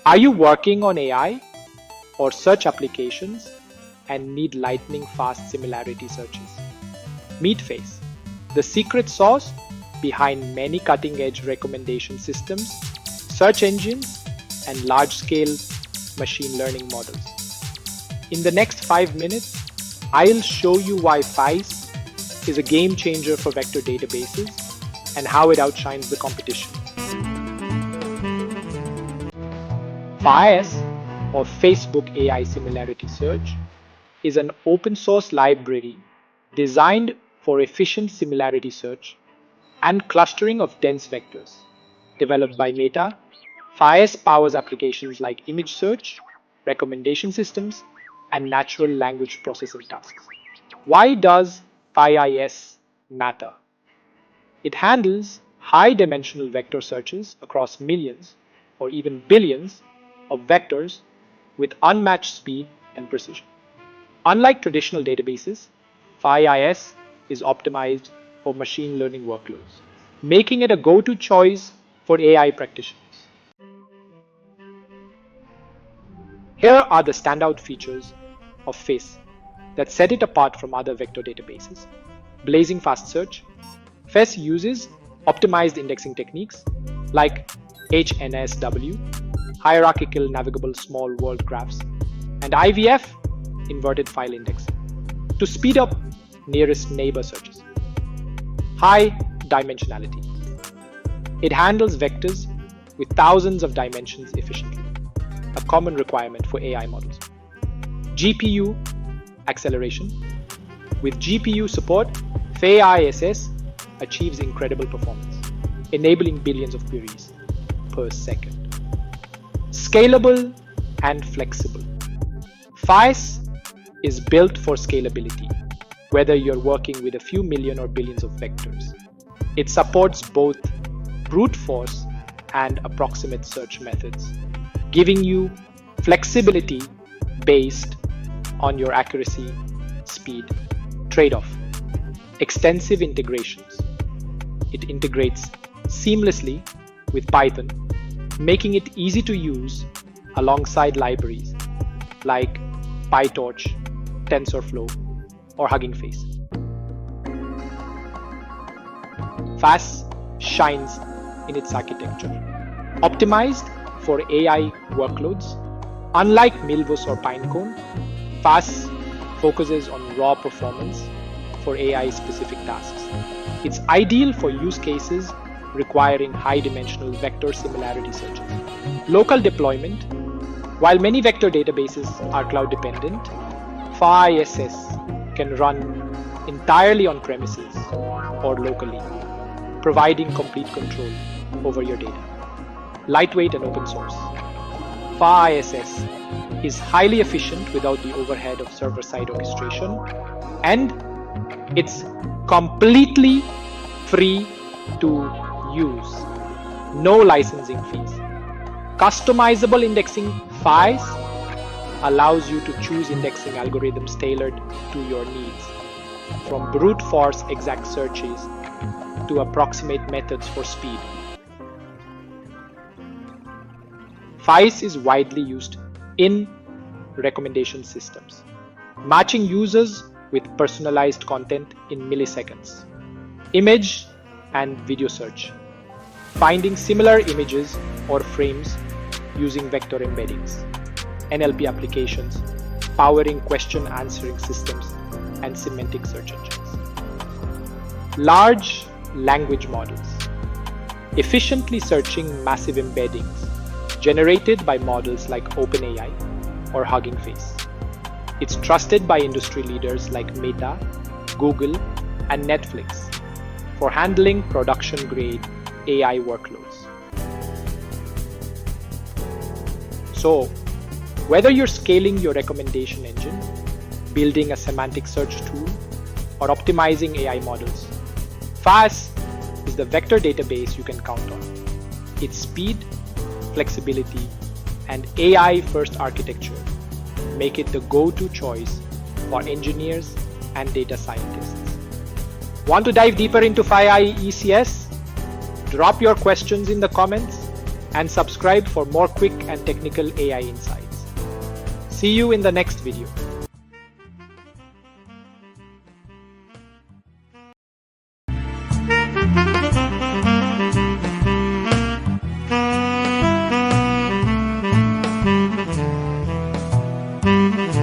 Are you working on AI or search applications and need lightning-fast similarity searches? Meet FAISS, the secret sauce behind many cutting-edge recommendation systems, search engines, and large-scale machine learning models. In the next 5 minutes, I'll show you why FAISS is a game changer for vector databases and how it outshines the competition. FAISS, or Facebook AI Similarity Search, is an open source library designed for efficient similarity search and clustering of dense vectors. Developed by Meta, FAISS powers applications like image search, recommendation systems, and natural language processing tasks. Why does FAISS matter? It handles high-dimensional vector searches across millions or even billions of vectors with unmatched speed and precision. Unlike traditional databases, FAISS is optimized for machine learning workloads, making it a go-to choice for AI practitioners. Here are the standout features of FAISS that set it apart from other vector databases. Blazing fast search. FAISS uses optimized indexing techniques like HNSW, hierarchical navigable small world graphs, and IVF, inverted file index, to speed up nearest neighbor searches. High dimensionality. It handles vectors with thousands of dimensions efficiently, a common requirement for AI models. GPU acceleration. With GPU support, FAISS achieves incredible performance, enabling billions of queries per second. Scalable and flexible. FAISS is built for scalability, whether you're working with a few million or billions of vectors. It supports both brute force and approximate search methods, giving you flexibility based on your accuracy, speed, trade-off. Extensive integrations. It integrates seamlessly with Python, making it easy to use alongside libraries like PyTorch, TensorFlow, or Hugging Face. FAISS shines in its architecture. Optimized for AI workloads, unlike Milvus or Pinecone, FAISS focuses on raw performance for AI-specific tasks. It's ideal for use cases requiring high-dimensional vector similarity searches. Local deployment. While many vector databases are cloud-dependent, FAISS can run entirely on premises or locally, providing complete control over your data. Lightweight and open source. FAISS is highly efficient without the overhead of server-side orchestration, and it's completely free to use. No licensing fees. Customizable indexing. FAISS allows you to choose indexing algorithms tailored to your needs, from brute force exact searches to approximate methods for speed. FAISS is widely used in recommendation systems, matching users with personalized content in milliseconds. Image and video search. Finding similar images or frames using vector embeddings. NLP applications, powering question answering systems and semantic search engines. Large language models. Efficiently searching massive embeddings generated by models like OpenAI or Hugging Face. It's trusted by industry leaders like Meta, Google, and Netflix for handling production-grade AI workloads. So, whether you're scaling your recommendation engine, building a semantic search tool, or optimizing AI models, FAISS is the vector database you can count on. Its speed, flexibility, and AI-first architecture make it the go-to choice for engineers and data scientists. Want to dive deeper into FAISS? Drop your questions in the comments and subscribe for more quick and technical AI insights. See you in the next video.